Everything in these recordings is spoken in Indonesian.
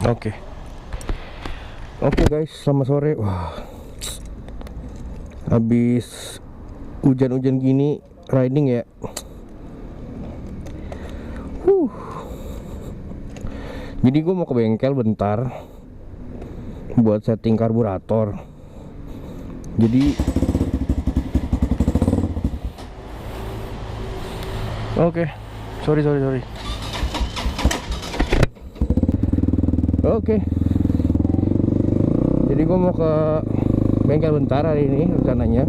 Oke. Oke guys, selamat sore. Wah, habis hujan-hujan gini riding ya. Jadi gue mau ke bengkel bentar buat setting karburator. Jadi oke, sorry. Oke. Jadi gue mau ke bengkel bentar hari ini rencananya.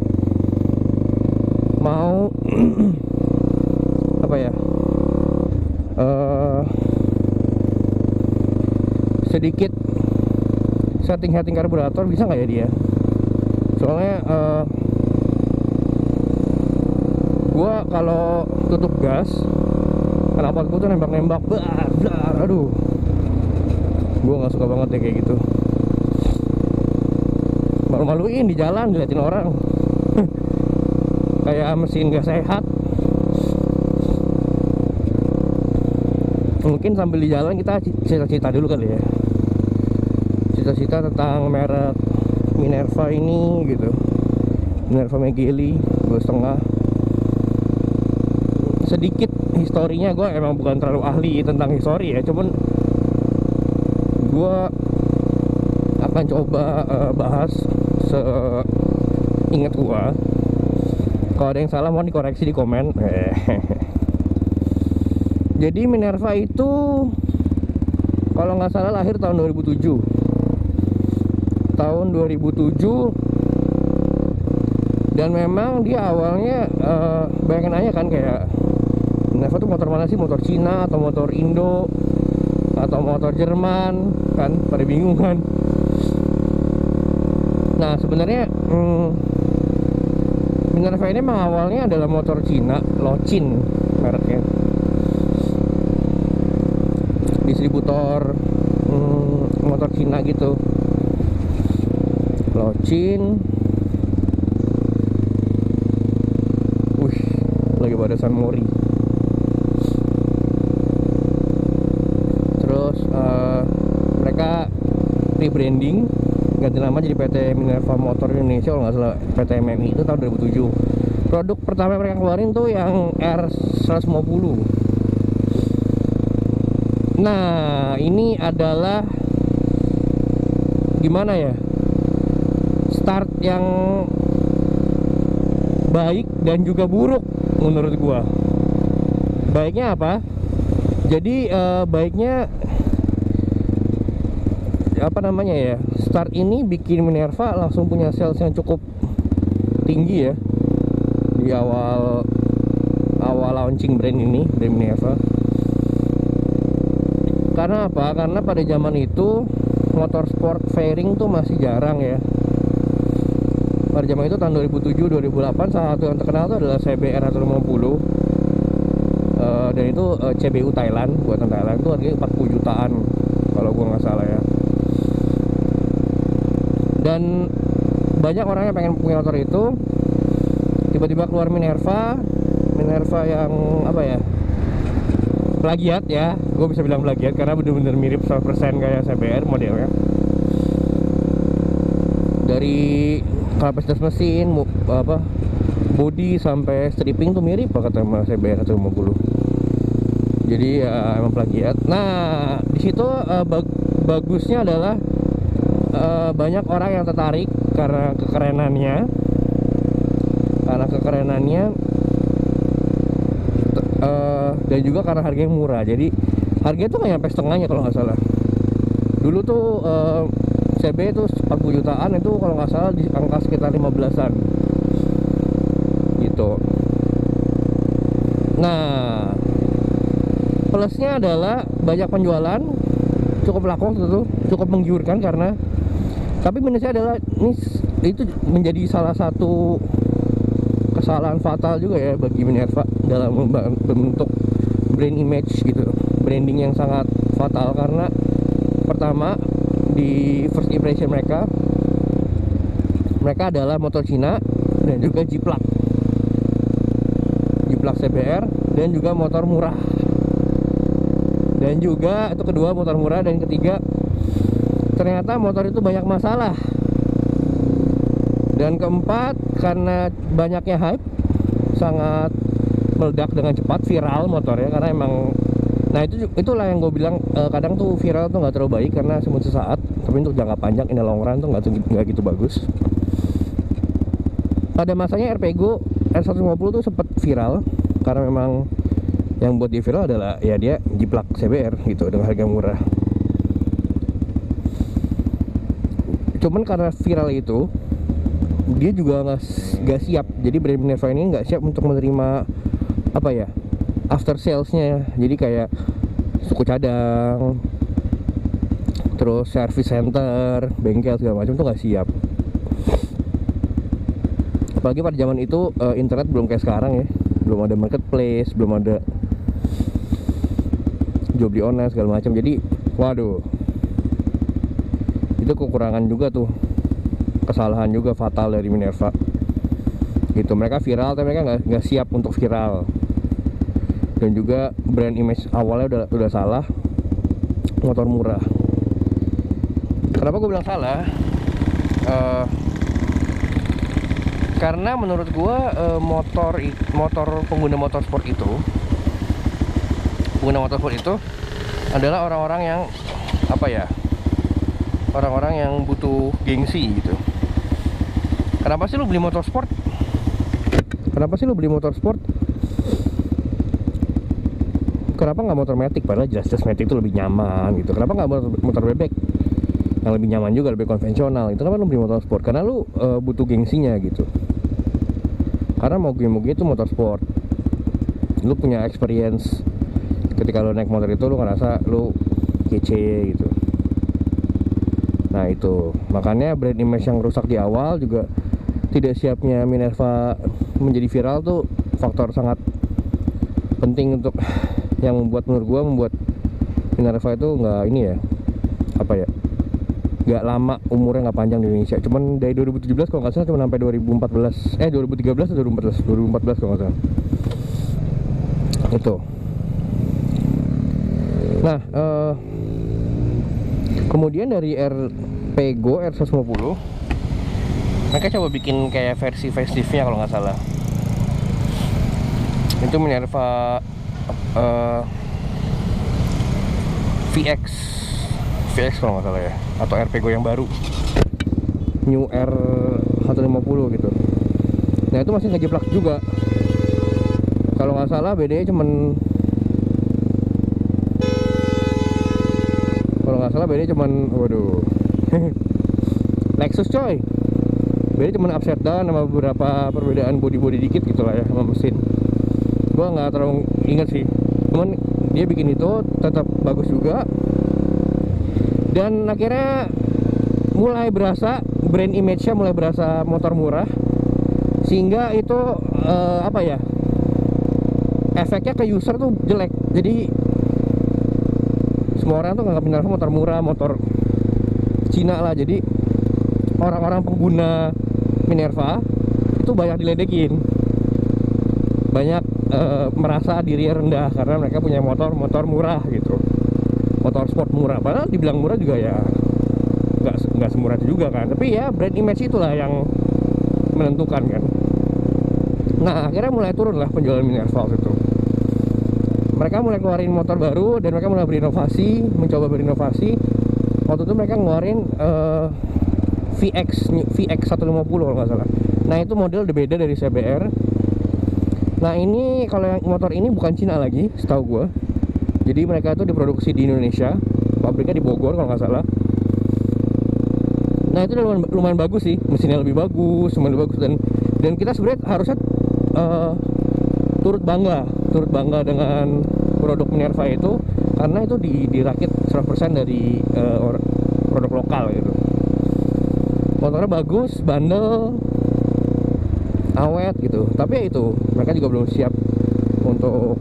Mau apa ya? Sedikit setting karburator, bisa nggak ya dia? Soalnya gue kalau tutup gas, kenapa gue tuh nembak, aduh, gue nggak suka banget deh kayak gitu. Malu-maluin di jalan diliatin orang kayak mesin gak sehat. Mungkin sambil di jalan kita cerita-cerita dulu kali ya, cerita tentang merek Minerva ini gitu. Minerva Megili 2,5. Sedikit historinya, gue emang bukan terlalu ahli tentang histori ya, cuman gue akan coba bahas seingat gue. Kalau ada yang salah mohon dikoreksi di komen. Jadi Minerva itu kalau nggak salah lahir tahun 2007. Tahun 2007. Dan memang dia awalnya bayangin aja kan, kayak Minerva tuh motor mana sih? Motor Cina atau motor Indo atau motor Jerman kan? Pada bingung kan? Nah sebenarnya Minerva ini memang awalnya adalah motor Cina, Lochin mereknya, distributor motor Cina gitu, Lochin. Lagi pada San Mori. Terus mereka rebranding, ganti nama jadi PT Minerva Motor Indonesia kalau nggak salah, PT MMI, itu tahun 2007. Produk pertama mereka keluarin tuh yang R150. Nah ini adalah gimana ya, start yang baik dan juga buruk menurut gua. Baiknya apa? Jadi baiknya apa namanya ya, start ini bikin Minerva langsung punya sales yang cukup tinggi ya di awal launching brand ini, brand Minerva. Karena apa? Karena pada zaman itu motor sport fairing tuh masih jarang ya. Pada zaman itu tahun 2007-2008 salah satu yang terkenal itu adalah CBR 150. Dan itu CBU Thailand, buatan Thailand, itu harganya 40 jutaan kalau gua nggak salah ya. Dan banyak orang yang pengen punya motor itu. Tiba-tiba keluar Minerva yang apa ya, plagiat ya, gue bisa bilang plagiat karena bener-bener mirip 100% kayak CBR modelnya. Dari kapasitas mesin, body sampai stripping tuh mirip banget sama CBR 150. Jadi ya emang plagiat. Nah di situ bagusnya adalah banyak orang yang tertarik karena kekerenannya, dan juga karena harganya murah. Jadi harganya tuh nggak nyampe setengahnya kalau nggak salah. Dulu tuh CB itu 40 jutaan, itu kalau nggak salah di angka sekitar 15-an gitu. Nah plusnya adalah banyak penjualan, cukup laku gitu, cukup menggiurkan karena. Tapi minusnya adalah itu menjadi salah satu kesalahan fatal juga ya bagi Minerva dalam membentuk brand image gitu, branding yang sangat fatal. Karena pertama, di first impression mereka adalah motor Cina dan juga jiplak CBR dan juga motor murah. Dan juga itu kedua, motor murah. Dan ketiga, ternyata motor itu banyak masalah. Dan keempat, karena banyaknya hype, sangat meledak dengan cepat, viral motornya. Karena emang, nah itulah yang gue bilang, kadang tuh viral tuh nggak terlalu baik karena cuma sesaat, tapi untuk jangka panjang, in the long run tuh nggak gitu bagus. Pada masanya Erpego R150 tuh sempat viral karena memang yang buat dia viral adalah ya dia jiplak CBR gitu dengan harga murah. Cuman karena viral itu, dia juga nggak siap. Jadi brand Minerva ini nggak siap untuk menerima apa ya, after salesnya. Jadi kayak suku cadang, terus service center, bengkel segala macam tuh nggak siap. Apalagi pada zaman itu internet belum kayak sekarang ya, belum ada marketplace, belum ada jual beli online segala macam. Jadi waduh, itu kekurangan juga tuh, kesalahan juga fatal dari Minerva gitu. Mereka viral tapi mereka nggak siap untuk viral. Dan juga brand image awalnya udah salah, motor murah. Kenapa gue bilang salah? Karena menurut gue pengguna motorsport itu adalah orang-orang yang apa ya, orang-orang yang butuh gengsi gitu. Kenapa sih lu beli motorsport? Kenapa nggak motor matic? Padahal jelas matic itu lebih nyaman gitu. Kenapa nggak motor bebek yang lebih nyaman juga, lebih konvensional? Itu kenapa lu beli motorsport? Karena lu butuh gengsinya gitu. Karena moge-moge itu motorsport, lu punya experience. Ketika lu naik motor itu lu ngerasa lu kece gitu. Nah itu makanya brand image yang rusak di awal, juga tidak siapnya Minerva menjadi viral tuh faktor sangat penting untuk yang menurut gua membuat Minerva itu nggak ini ya, apa ya, nggak lama, umurnya nggak panjang di Indonesia. Cuman dari 2017 kalau nggak salah, cuma sampai 2013 atau 2014 kalau nggak salah itu. Nah kemudian dari Erpego R150 mereka coba bikin kayak versi faceliftnya kalau nggak salah. Itu Minerva VX kalau nggak salah ya, atau Erpego yang baru, New R150 gitu. Nah itu masih ngejeplak juga. Kalau nggak salah bedanya cuman waduh Lexus coy, bedanya cuman upside down sama beberapa perbedaan body dikit gitu lah ya sama mesin. Gua nggak terlalu ingat sih, cuman dia bikin itu tetap bagus juga. Dan akhirnya mulai berasa brand image-nya mulai berasa motor murah, sehingga itu apa ya, efeknya ke user tuh jelek. Jadi semua orang tuh nganggap Minerva motor murah, motor Cina lah. Jadi orang-orang pengguna Minerva itu banyak diledekin, banyak merasa dirinya rendah karena mereka punya motor murah gitu, motor sport murah. Padahal dibilang murah juga ya nggak semurah itu juga kan, tapi ya brand image itulah yang menentukan kan. Nah akhirnya mulai turun lah penjualan Minerva itu. Mereka mulai keluarin motor baru dan mereka mulai mencoba berinovasi. Waktu itu mereka ngeluarin VX 150 kalau nggak salah. Nah itu model beda dari CBR. Nah ini kalau yang motor ini bukan Cina lagi setahu gue. Jadi mereka itu diproduksi di Indonesia, pabriknya di Bogor kalau nggak salah. Nah itu lumayan bagus sih, mesinnya lebih bagus, semuanya lebih bagus. Dan kita sebenarnya harusnya turut bangga dengan produk Minerva itu, karena itu dirakit 100% dari produk lokal gitu. Motornya bagus, bandel, awet gitu. Tapi ya itu, mereka juga belum siap untuk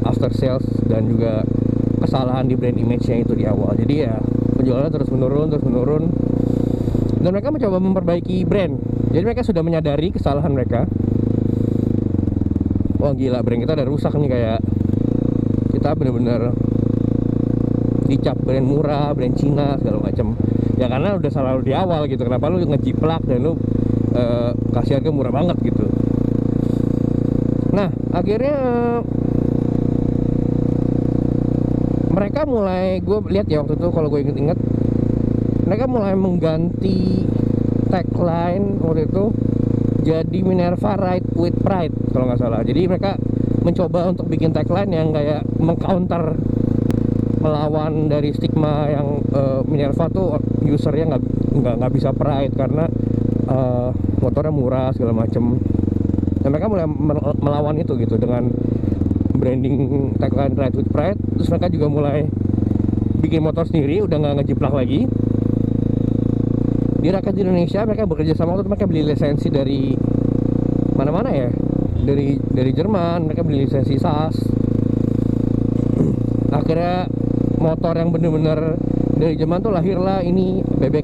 after sales dan juga kesalahan di brand image-nya itu di awal. Jadi ya penjualannya terus menurun. Dan mereka mencoba memperbaiki brand. Jadi mereka sudah menyadari kesalahan mereka. Wah gila, brand kita udah rusak nih, kayak kita bener-bener ngecap brand murah, brand Cina segala macam. Ya karena udah selalu di awal gitu. Kenapa lu ngejiplak dan lu kasih harga murah banget gitu. Nah akhirnya mereka mulai, gue lihat ya waktu itu kalau gue inget-inget, mereka mulai mengganti tagline waktu itu jadi Minerva Ride with Pride kalau nggak salah. Jadi mereka mencoba untuk bikin tagline yang kayak mengcounter, melawan dari stigma yang Minerva tuh usernya nggak bisa pride karena motornya murah segala macem. Dan mereka mulai melawan itu gitu dengan branding tagline Ride with Pride. Terus mereka juga mulai bikin motor sendiri, udah nggak ngejiplak lagi. Di rakyat di Indonesia mereka bekerja sama, waktu itu mereka beli lisensi dari mana-mana ya, dari Jerman, mereka beli lisensi SAS. Akhirnya motor yang bener-bener dari Jerman tuh lahirlah ini bebek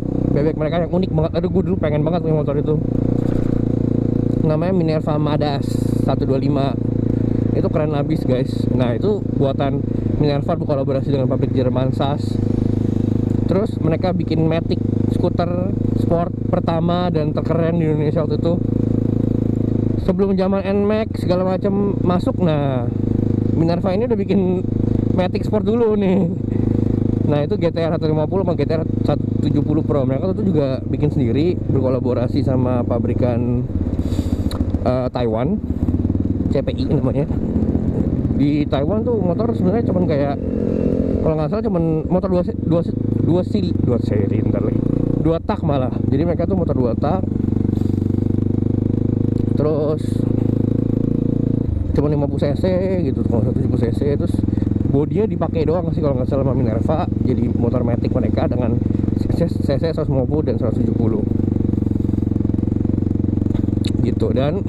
mereka yang unik banget. Aduh gue dulu pengen banget punya motor itu, namanya Minerva Madas 125. Itu keren abis guys. Nah itu buatan Minerva berkolaborasi dengan pabrik Jerman SAS. Terus mereka bikin Matic, skuter sport pertama dan terkeren di Indonesia waktu itu, sebelum zaman NMAX segala macam masuk. Nah Minerva ini udah bikin Matic Sport dulu nih. Nah itu GTR 150 sama GTR 170 Pro. Mereka itu juga bikin sendiri, berkolaborasi sama pabrikan Taiwan, CPI namanya. Di Taiwan tuh motor sebenarnya cuman kayak, kalau nggak salah cuman motor dua tak malah. Jadi mereka tuh motor 2 tak, terus cuma 50 cc gitu, kalau 170 cc. Terus bodinya dipakai doang sih kalau nggak salah sama Minerva. Jadi motor Matic mereka dengan cc 150 dan 170 gitu. Dan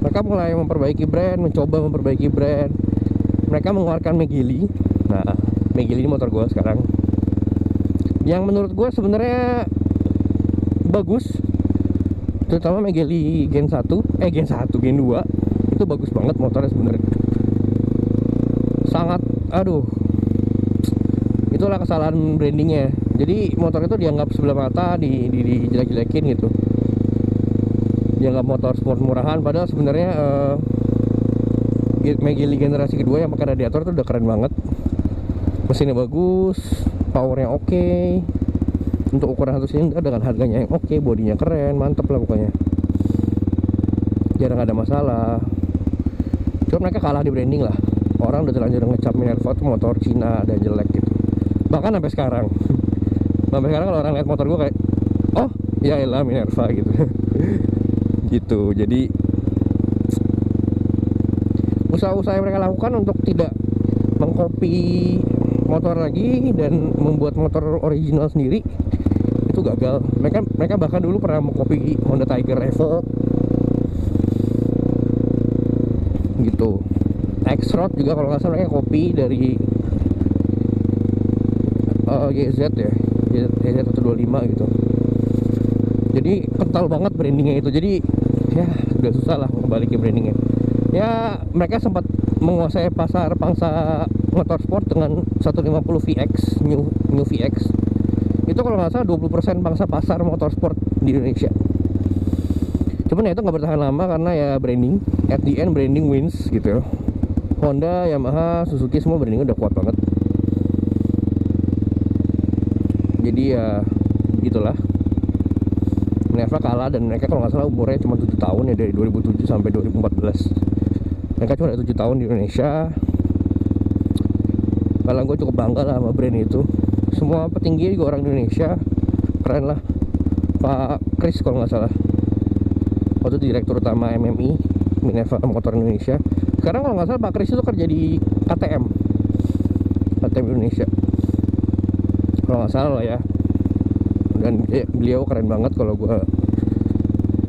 mereka mulai memperbaiki brand, mencoba memperbaiki brand. Mereka mengeluarkan Megili. Nah Megili ini motor gue sekarang, yang menurut gue sebenarnya bagus, terutama Megili Gen 1, Gen 2 itu bagus banget motornya sebenarnya. Sangat, aduh, itulah kesalahan brandingnya. Jadi motor itu dianggap sebelah mata, dijelek-jelekin gitu, dianggap motor sport murahan. Padahal sebenarnya Megili generasi kedua yang pakai radiator itu udah keren banget. Mesinnya bagus, powernya oke, untuk ukuran 1 silinder dengan harganya yang oke, bodinya keren, mantep lah pokoknya. Jarang ada masalah. Cuma mereka kalah di branding lah. Orang udah terlanjur ngecap Minerva itu motor Cina dan jelek gitu. Bahkan sampai sekarang sampai sekarang kalau orang lihat motor gue kayak, oh ya elah Minerva gitu. Gitu. Jadi usaha-usaha yang mereka lakukan untuk tidak mengcopy motor lagi dan membuat motor original sendiri itu gagal. Mereka bahkan dulu pernah mengcopy Honda Tiger Evo gitu. X-Road juga kalau nggak salah mereka copy dari YZ ya, YZ 125 gitu. Jadi kental banget brandingnya itu. Jadi ya udah susah lah kembali ke brandingnya. Ya mereka sempat menguasai pasar pangsa motorsport dengan 150 VX, new VX. Itu kalau nggak salah 20% pangsa pasar motorsport di Indonesia. Cuman ya itu nggak bertahan lama karena ya branding. At the end branding wins gitu. Honda, Yamaha, Suzuki semua brandingnya udah kuat banget. Jadi ya begitulah. Minerva kalah dan mereka kalau nggak salah umurnya cuma 7 tahun ya, dari 2007 sampai 2014. Mereka cuma ada 7 tahun di Indonesia. Kalau gue cukup bangga lah sama brand itu. Semua petinggi juga orang Indonesia, keren lah. Pak Kris kalau nggak salah, waktu itu direktur utama MMI, Minerva Motor Indonesia. Sekarang kalau nggak salah Pak Kris itu kerja di KTM Indonesia kalau nggak salah lah ya. Dan beliau keren banget kalau gue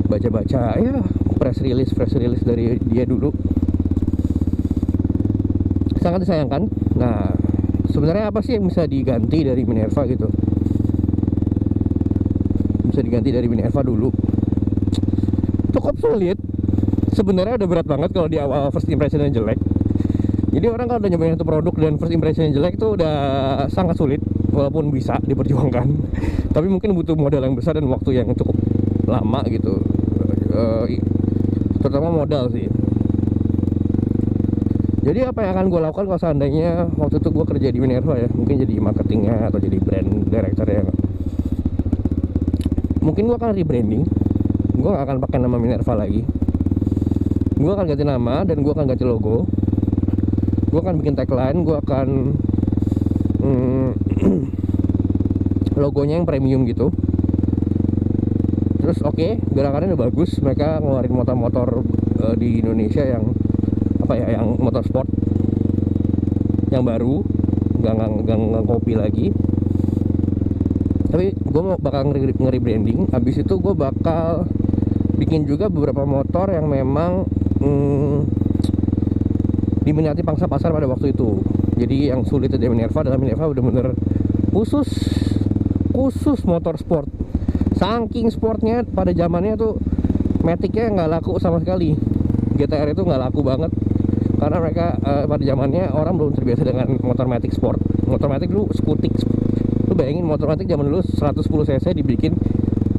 baca-baca ya press release dari dia dulu. Sangat disayangkan. Nah sebenarnya apa sih yang bisa diganti dari Minerva gitu? Bisa diganti dari Minerva dulu, cukup sulit sebenarnya. Udah berat banget kalau di awal first impressionnya jelek. Jadi orang kalau udah nyobain satu produk dan first impression jelek itu udah sangat sulit, walaupun bisa diperjuangkan. Tapi mungkin butuh modal yang besar dan waktu yang cukup lama gitu. Terutama modal sih. Jadi apa yang akan gue lakukan kalau seandainya waktu itu gue kerja di Minerva ya, mungkin jadi marketingnya atau jadi brand director ya. Mungkin gue akan rebranding. Gue gak akan pakai nama Minerva lagi. Gue akan ganti nama dan gue akan ganti logo. Gue akan bikin tagline, gue akan logonya yang premium gitu. Terus oke, gerakannya udah bagus. Mereka ngeluarin motor-motor di Indonesia yang apa ya, yang motorsport yang baru, nggak kopi lagi. Tapi gue mau bakal nge-rebranding. Habis itu gue bakal bikin juga beberapa motor yang memang diminati pangsa pasar pada waktu itu. Jadi yang sulit dari Minerva adalah Minerva bener-bener khusus motor sport. Saking sportnya pada zamannya tuh Matic-nya nggak laku sama sekali. GTR itu nggak laku banget karena mereka pada zamannya orang belum terbiasa dengan motor Matic sport. Motor Matic dulu skutik. Lu bayangin motor Matic zaman dulu 110 cc dibikin,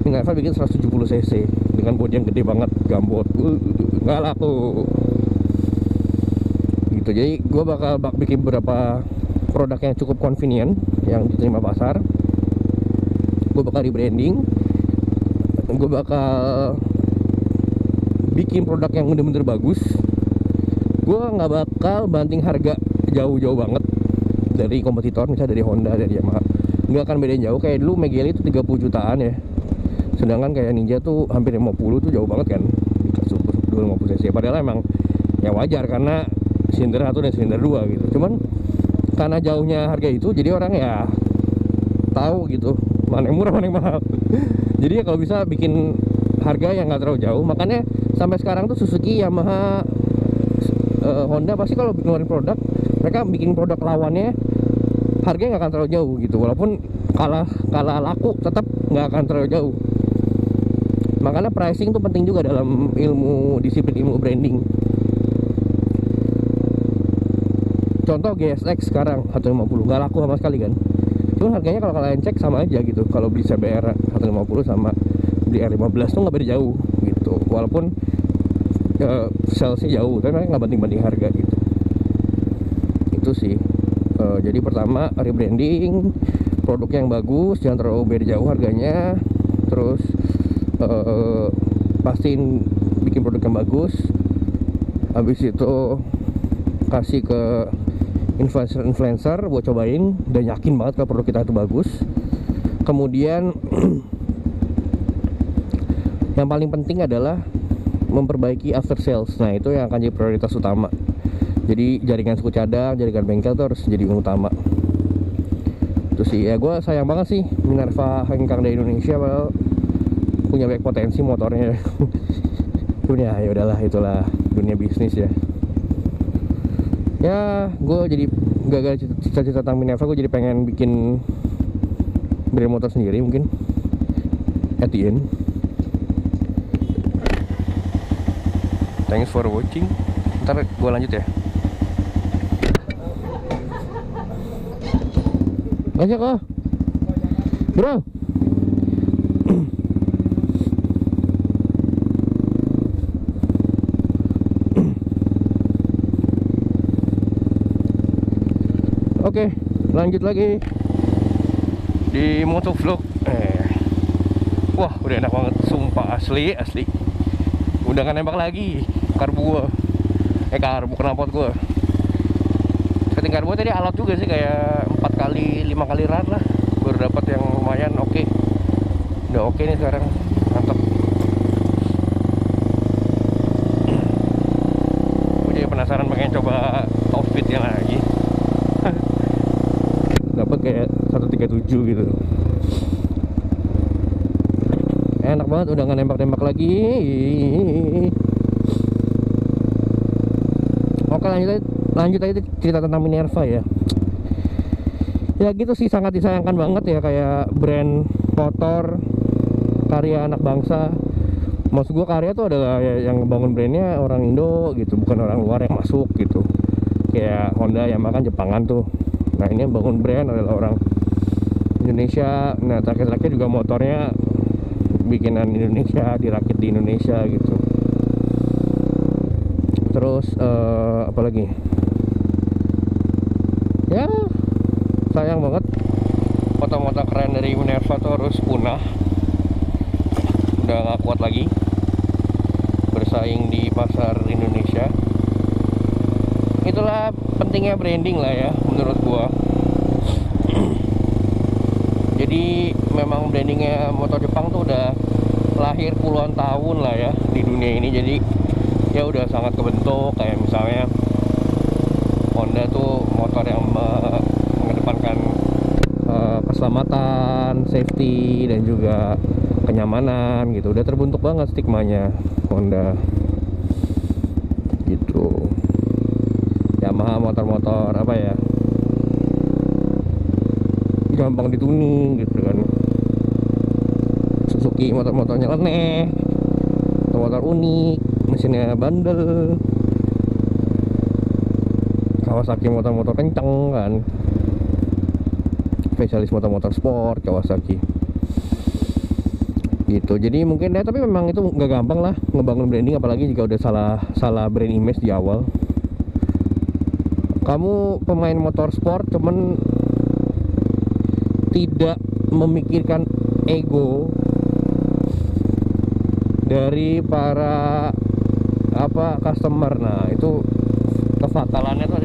Minerva bikin 170 cc dengan bodi yang gede banget, gambot. Nggak laku. Gitu. Jadi gue bakal bikin beberapa produk yang cukup convenient yang diterima pasar. Gue bakal rebranding. Gue bakal bikin produk yang bener-bener bagus. Gue nggak bakal banting harga jauh-jauh banget dari kompetitor, misalnya dari Honda, dari Yamaha. Nggak akan bedain jauh. Kayak dulu Megele itu 30 jutaan ya, sedangkan kayak Ninja tuh hampir 50 tuh jauh banget kan, 250 cc. Padahal emang ya wajar karena silinder 1 dan silinder 2 gitu. Cuman karena jauhnya harga itu, jadi orang ya tahu gitu mana yang murah mana yang mahal. Jadi ya kalau bisa bikin harga yang nggak terlalu jauh. Makanya sampai sekarang tuh Suzuki, Yamaha, Honda pasti kalau ngeluarin produk, mereka bikin produk lawannya harganya nggak akan terlalu jauh gitu. Walaupun kalah laku, tetap nggak akan terlalu jauh. Makanya pricing tuh penting juga dalam disiplin ilmu branding. Contoh GSX sekarang 150 nggak laku sama sekali kan. Cuman harganya kalau kalian cek sama aja gitu. Kalau beli CBR 150 sama beli R15 tuh nggak beda jauh gitu. Walaupun salesnya jauh, tapi mereka nggak banding-banding harga gitu. Itu sih. Jadi pertama rebranding, produk yang bagus, jangan terlalu beda jauh harganya. Terus pastiin bikin produk yang bagus. Habis itu kasih ke influencer buat cobain dan yakin banget kalau produk kita itu bagus. Kemudian yang paling penting adalah memperbaiki after sales. Nah itu yang akan jadi prioritas utama. Jadi jaringan suku cadang, jaringan bengkel itu harus jadi yang utama. Itu sih ya, gue sayang banget sih Minerva hengkang dari Indonesia, padahal punya banyak potensi motornya. Punya ya udahlah, itulah dunia bisnis ya. Ya gue jadi gagal cita-cita tentang Minerva, gue jadi pengen bikin brand motor sendiri mungkin at the end. Thanks for watching. Ntar gue lanjut ya. Banyak kok bro. Oke, lanjut lagi di motovlog. Wah, udah enak banget, sumpah asli. Udah gak nembak lagi karbu gua. Karbu knalpot gua. Setting karbu tadi alot juga sih, kayak 4 kali 5 kali run lah. Baru dapat yang lumayan oke. Udah oke nih sekarang. Mantap. Gue jadi penasaran pengen coba top speed yang lagi. Dapat kayak 137 gitu. Enak banget, udah nggak nembak-nembak lagi. Oke, lanjut aja cerita tentang Minerva ya. Ya gitu sih, sangat disayangkan banget ya, kayak brand motor karya anak bangsa. Maksud gua karya tuh adalah ya, yang bangun brandnya orang Indo gitu, bukan orang luar yang masuk gitu. kayak Honda, Yamaha kan Jepangan tuh. Nah ini yang bangun brand adalah orang Indonesia. Nah terakhir-terakhir juga motornya bikinan Indonesia, dirakit di Indonesia gitu. Terus apalagi ya, sayang banget motor-motor keren dari Minerva tuh harus punah, udah gak kuat lagi bersaing di pasar Indonesia. Itulah pentingnya branding lah ya menurut gua. Jadi memang brandingnya motor Jepang tuh udah lahir puluhan tahun lah ya di dunia ini. Jadi ya udah sangat kebentuk. Kayak misalnya Honda tuh motor yang mengedepankan keselamatan, safety, dan juga kenyamanan gitu. Udah terbentuk banget stigmanya Honda gitu. Yamaha motor-motor apa ya, gampang dituning gitu kan. Suzuki motor-motornya aneh, motor unik, mesinnya bandel. Kawasaki motor-motor kenceng kan, spesialis motor-motor sport Kawasaki gitu. Jadi mungkin ya, tapi memang itu nggak gampang lah ngebangun branding, apalagi jika udah salah brand image di awal. Kamu pemain motor sport cuman tidak memikirkan ego dari para customer. Nah itu kefatalannya tuh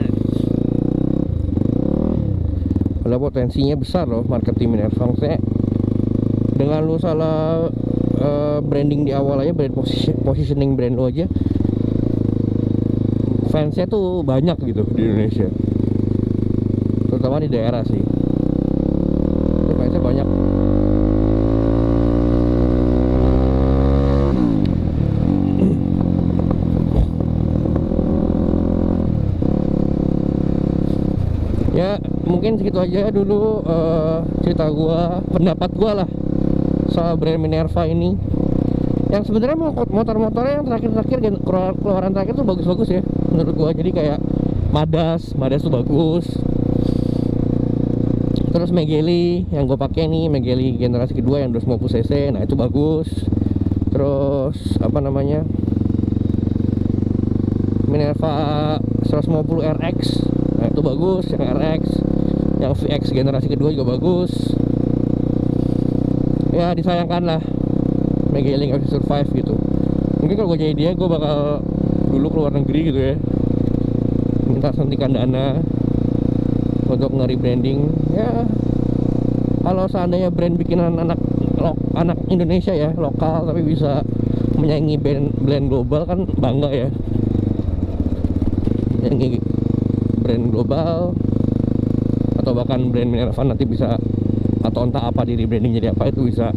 ada potensinya besar loh marketing Minerva. Dengan lu salah branding di awal aja, brand positioning brand lu aja, fansnya tuh banyak gitu di Indonesia, terutama di daerah sih. Itu fansnya banyak. Ya mungkin segitu aja dulu cerita gua, pendapat gua lah soal brand Minerva ini. Yang sebenarnya motor-motornya yang terakhir-terakhir keluaran terakhir tuh bagus-bagus ya menurut gua. Jadi kayak Madas tuh bagus. Terus Megeli yang gue pakai nih, Megeli generasi kedua yang 250 cc, nah itu bagus. Terus apa namanya, Minerva 150 RX, nah itu bagus. Yang RX, yang VX generasi kedua juga bagus. Ya disayangkan lah Megeli nggak bisa survive gitu. Mungkin kalau gue jadi dia, gue bakal dulu keluar negeri gitu ya, minta suntikan dana untuk nge-rebranding. Ya kalau seandainya brand bikinan anak Indonesia ya, lokal, tapi bisa menyaingi brand global kan bangga ya. Menyaingi brand global, atau bahkan brand Minerva nanti bisa, atau entah apa di rebranding jadi apa, itu bisa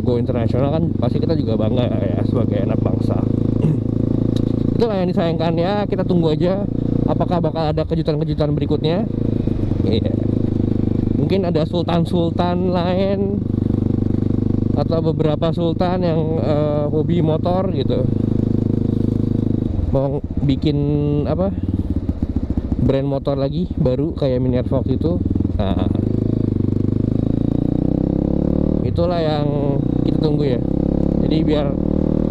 go internasional kan, pasti kita juga bangga ya sebagai anak bangsa. Itulah yang disayangkan ya. Kita tunggu aja apakah bakal ada kejutan-kejutan berikutnya. Mungkin ada sultan-sultan lain atau beberapa sultan yang hobi motor gitu, mau bikin apa, brand motor lagi baru kayak Minerva itu. Nah itulah yang kita tunggu ya. Jadi biar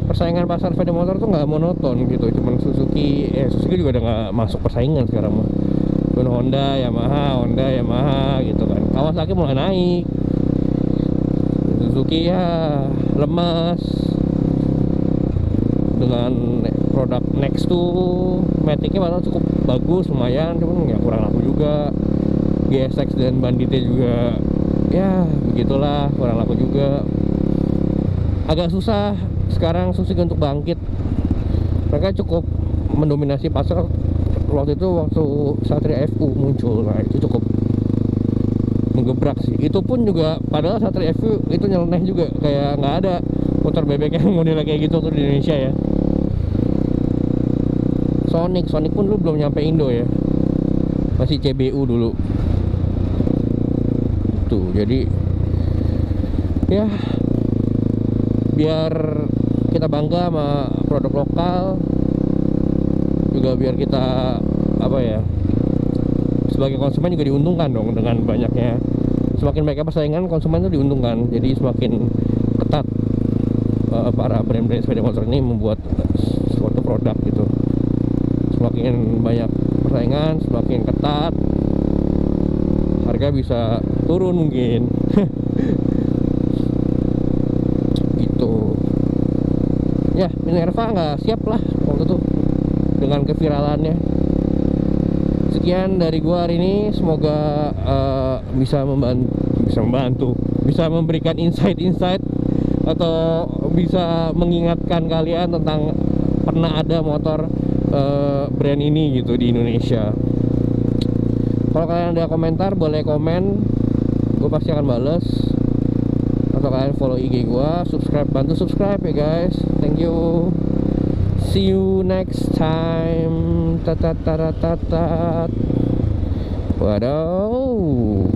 persaingan pasar sepeda motor tuh nggak monoton gitu, cuman Suzuki juga udah nggak masuk persaingan sekarang mah. Honda, Yamaha gitu kan. Kawasaki mulai naik, Suzuki ya lemas. Dengan produk Next tuh Matic-nya malah cukup bagus, lumayan, cuman ya kurang laku juga. GSX dan Banditnya juga ya begitulah, kurang laku juga. Agak susah sekarang Suzuki untuk bangkit. Mereka cukup mendominasi pasar waktu Satria FU muncul. Nah itu cukup menggebrak sih. Itu pun juga padahal Satria FU itu nyeleneh juga, kayak nggak ada motor bebek yang modelnya kayak gitu tuh di Indonesia ya. Sonic pun dulu belum nyampe Indo ya, masih CBU dulu tuh. Jadi ya biar kita bangga sama produk lokal, juga biar kita apa ya, sebagai konsumen juga diuntungkan dong dengan banyaknya, semakin banyaknya persaingan konsumen itu diuntungkan. Jadi semakin ketat para brand-brand sepeda motor ini membuat suatu produk gitu. Semakin banyak persaingan, semakin ketat, harga bisa turun mungkin. Gitu ya. Minerva nggak siap lah waktu itu dengan keviralannya. Sekian dari gua hari ini, semoga bisa membantu, bisa memberikan insight atau bisa mengingatkan kalian tentang pernah ada motor brand ini gitu di Indonesia. Kalau kalian ada komentar boleh komen, gue pasti akan bales. Atau kalian follow IG gue, bantu subscribe ya guys. Thank you. See you next time. Waduh.